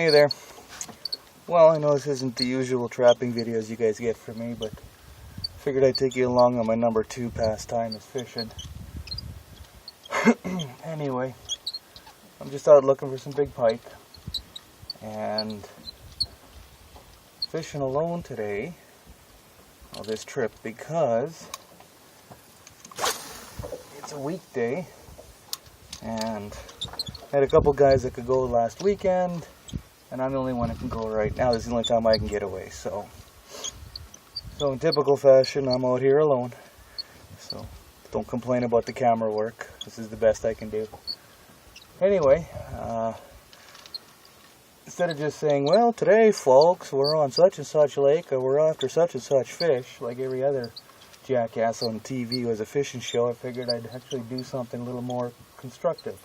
Hey there. Well, I know this isn't the usual trapping videos you guys get from me, but figured I'd take you along on my number 2 pastime is fishing. Anyway, I'm just out looking for some big pike and fishing alone today on this trip because it's a weekday and I had a couple guys that could go last weekend and I'm the only one that can go right now. This is the only time I can get away. So in typical fashion, I'm out here alone. So don't complain about the camera work. This is the best I can do. Anyway, instead of just saying, well, today, folks, we're on such and such lake, or we're after such and such fish, like every other jackass on TV was a fishing show, I figured I'd actually do something a little more constructive.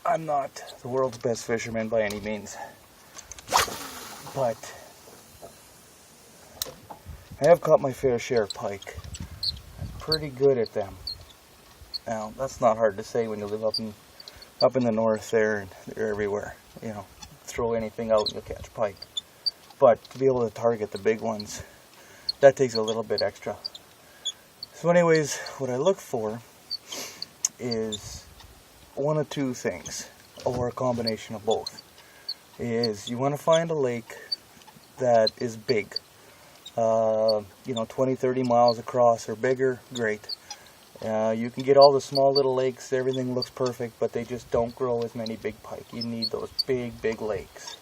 I'm not the world's best fisherman by any means, but I have caught my fair share of pike. I'm pretty good at them. Now, that's not hard to say when you live up in the north there, and they're everywhere. You know, throw anything out and you'll catch pike. But to be able to target the big ones, that takes a little bit extra. So anyways, what I look for is one of two things, or a combination of both. Is you want to find a lake that is big. 20-30 miles across or bigger, great. You can get all the small little lakes, everything looks perfect, but they just don't grow as many big pike. You need those big lakes.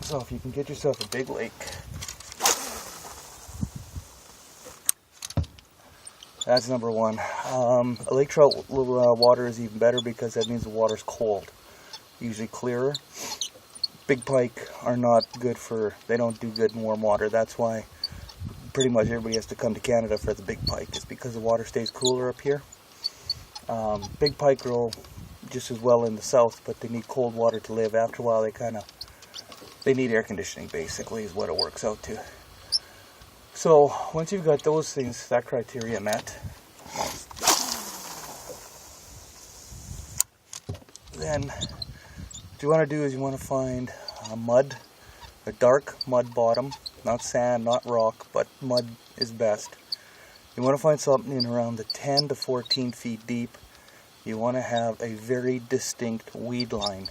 So if you can get yourself a big lake, that's number one. A lake trout water is even better because that means the water's cold, usually clearer. Big pike are not good they don't do good in warm water. That's why pretty much everybody has to come to Canada for the big pike. It's because the water stays cooler up here. Big pike grow just as well in the south, but they need cold water to live. After a while, they need air conditioning, basically, is what it works out to. So once you've got those things, that criteria met, then what you want to do is you want to find a dark mud bottom, not sand, not rock, but mud is best. You want to find something in around the 10 to 14 feet deep. You want to have a very distinct weed line.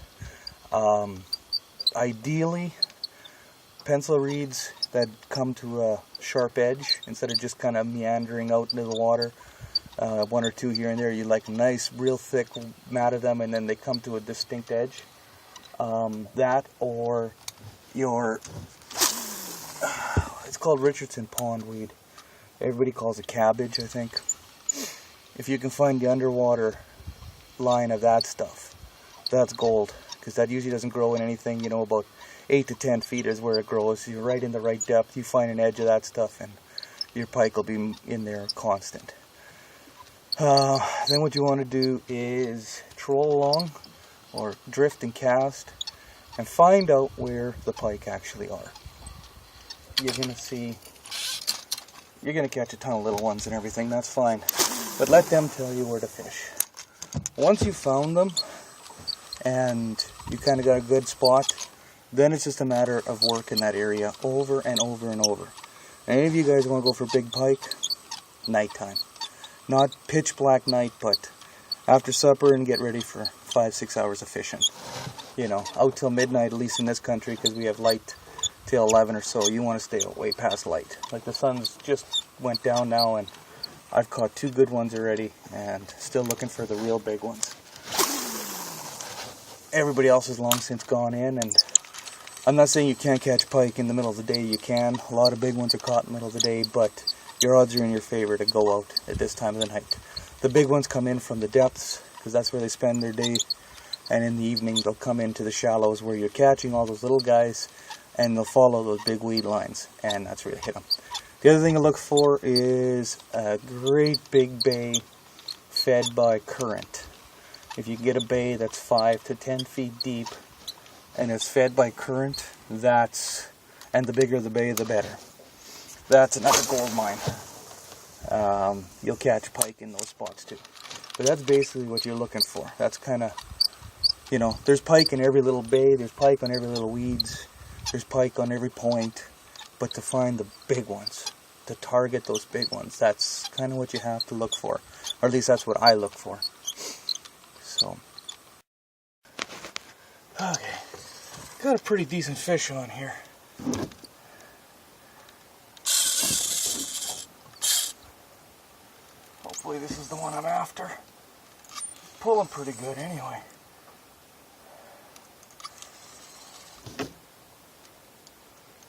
Ideally, pencil reeds that come to a sharp edge instead of just kind of meandering out into the water. One or two here and there. You like a nice, real thick mat of them, and then they come to a distinct edge. That or it's called Richardson pondweed. Everybody calls it cabbage, I think. If you can find the underwater line of that stuff, that's gold, because that usually doesn't grow in anything, about 8 to 10 feet is where it grows. You're right in the right depth, you find an edge of that stuff and your pike will be in there constant. Then what you want to do is troll along or drift and cast and find out where the pike actually are. You're going to catch a ton of little ones and everything, that's fine. But let them tell you where to fish. Once you've found them and you kind of got a good spot, then it's just a matter of working that area over and over and over. And any of you guys want to go for big pike, nighttime. Not pitch black night, but after supper and get ready for 5-6 hours of fishing. Out till midnight, at least in this country, because we have light till 11 or so. You want to stay way past light. Like the sun's just went down now, and I've caught 2 good ones already, and still looking for the real big ones. Everybody else has long since gone in, and I'm not saying you can't catch pike in the middle of the day. You can. A lot of big ones are caught in the middle of the day, but your odds are in your favor to go out at this time of the night. The big ones come in from the depths, because that's where they spend their day, and in the evening they'll come into the shallows where you're catching all those little guys, and they'll follow those big weed lines, and that's where you hit them. The other thing to look for is a great big bay fed by current. If you can get a bay that's 5 to 10 feet deep and it's fed by current, and the bigger the bay, the better. That's another gold mine. You'll catch pike in those spots too. But that's basically what you're looking for. That's kind of, you know, there's pike in every little bay, there's pike on every little weeds, there's pike on every point, but to find the big ones, to target those big ones, that's kind of what you have to look for. Or at least that's what I look for. So, okay, got a pretty decent fish on here. Hopefully this is the one I'm after. Pulling pretty good anyway.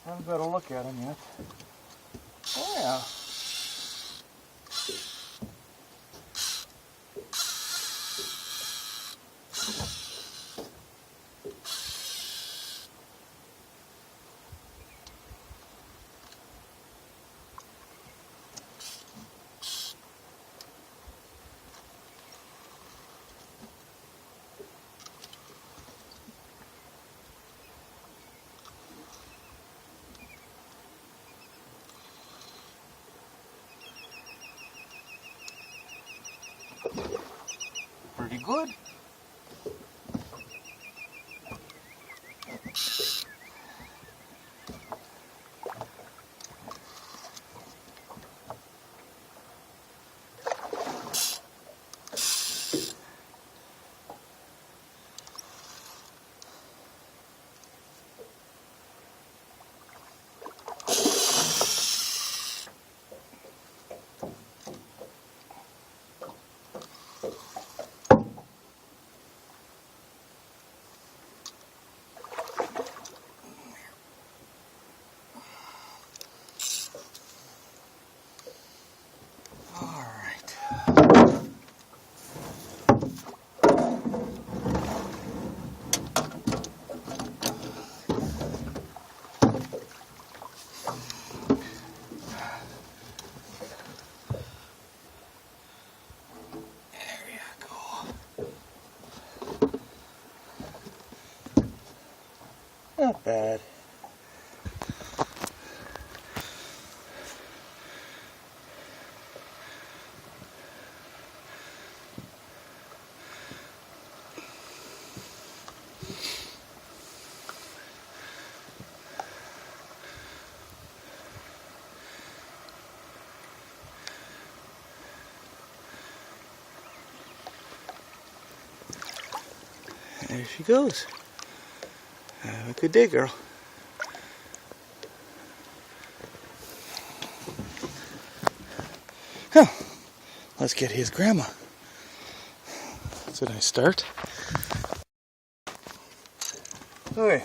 Haven't got a look at him yet. Oh yeah. Pretty good. Not bad. There she goes. Have a good day, girl. Huh. Let's get his grandma. That's a nice start. Okay,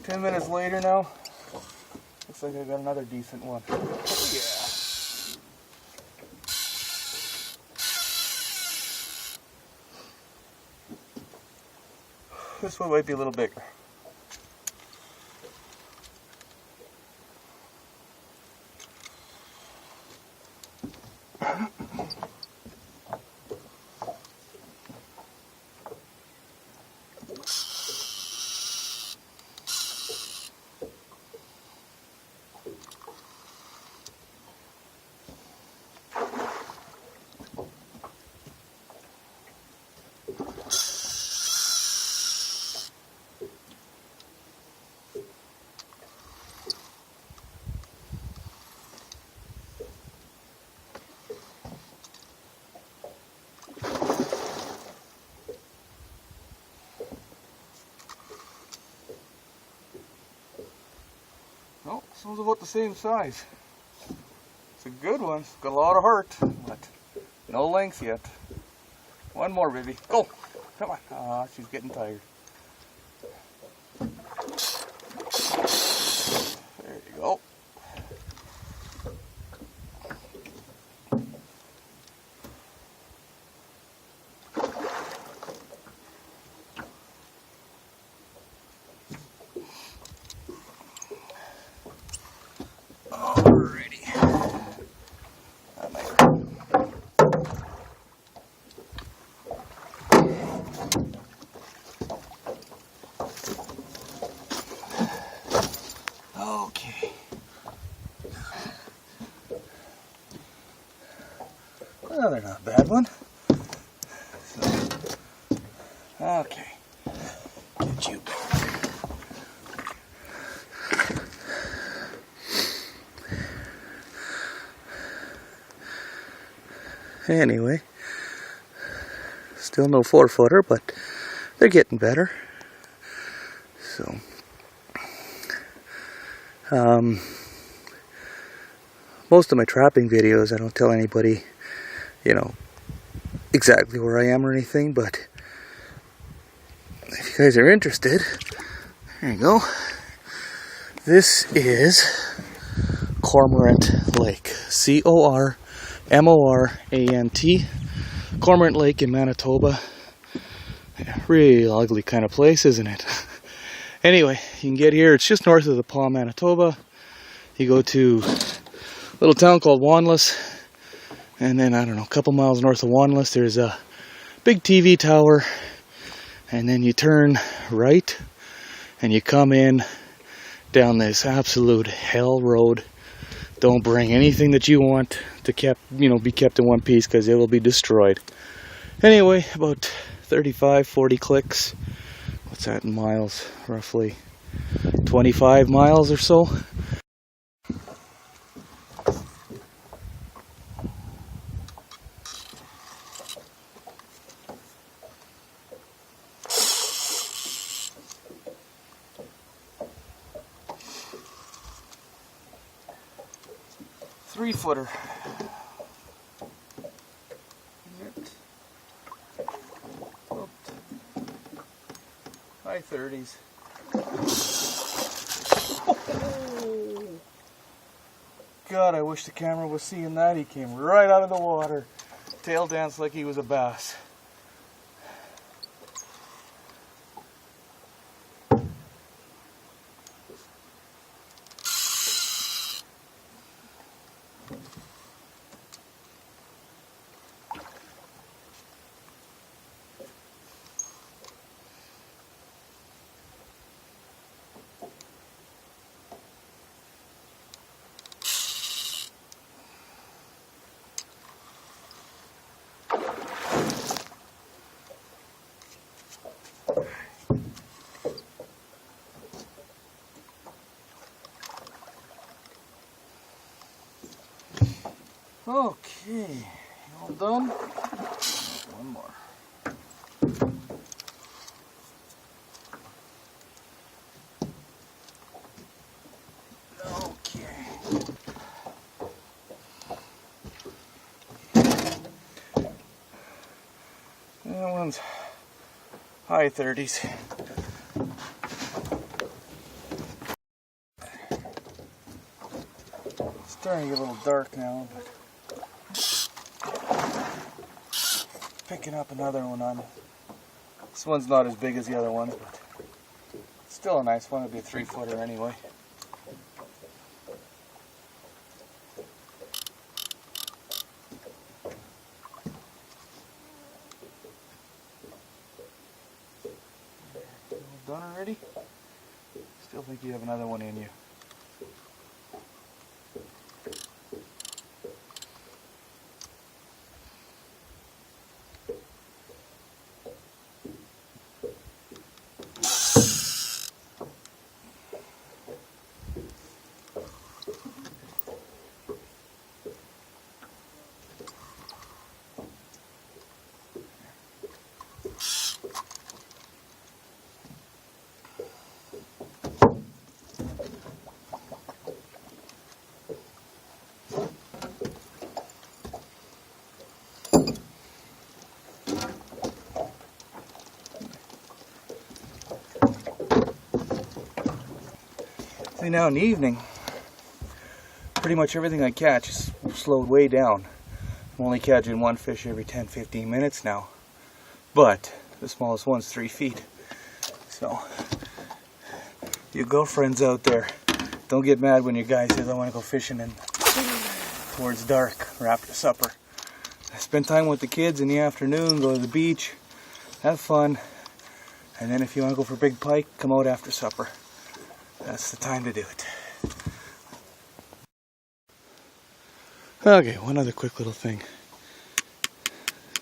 10 minutes later now. Looks like I got another decent one. Oh, yeah. This one might be a little bigger. Oh, this one's about the same size. It's a good one. It's got a lot of heart, but no length yet. One more, baby. Go. Come on. Ah, she's getting tired. There you go. Alrighty. That might hurt. Okay. Another not bad one. Okay. Get you back. Anyway, still no 4-footer, but they're getting better. So, most of my trapping videos, I don't tell anybody, you know, exactly where I am or anything, but if you guys are interested, there you go. This is Cormorant Lake. C-O-R-M-O-R-A-N-T. Cormorant Lake in Manitoba. Yeah, real ugly kind of place, isn't it? Anyway, you can get here. It's just north of the Pas, Manitoba. You go to a little town called Wanless, and then, I don't know, a couple miles north of Wanless, there's a big TV tower, and then you turn right, and you come in down this absolute hell road. Don't bring anything that you want to be kept in one piece, because it will be destroyed. Anyway, about 35-40 clicks. What's that in miles? Roughly 25 miles or so. Three-footer. High 30s. Oh. God, I wish the camera was seeing that. He came right out of the water. Tail danced like he was a bass. Okay, all done. One more. Okay. That one's high 30s. It's starting to get a little dark now, but picking up another one on it. This one's not as big as the other ones, but still a nice one. It'll be a 3-footer anyway. Done already? Still think you have another one in you. See, now in the evening, pretty much everything I catch is slowed way down. I'm only catching one fish every 10-15 minutes now. But the smallest one's 3 feet. So, your girlfriends out there, don't get mad when your guy says, I want to go fishing and towards dark or after supper. Spend time with the kids in the afternoon, go to the beach, have fun, and then if you want to go for big pike, come out after supper. That's the time to do it. Okay, one other quick little thing.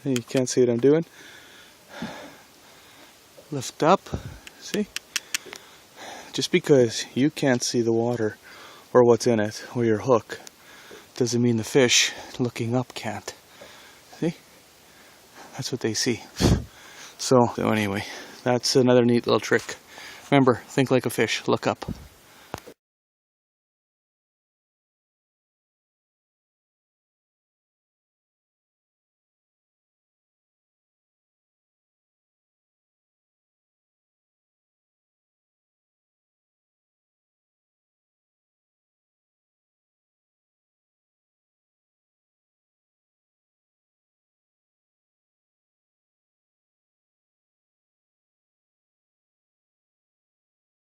You can't see what I'm doing. Lift up, see? Just because you can't see the water or what's in it or your hook doesn't mean the fish looking up can't. See? That's what they see. So anyway, that's another neat little trick. Remember, think like a fish, look up.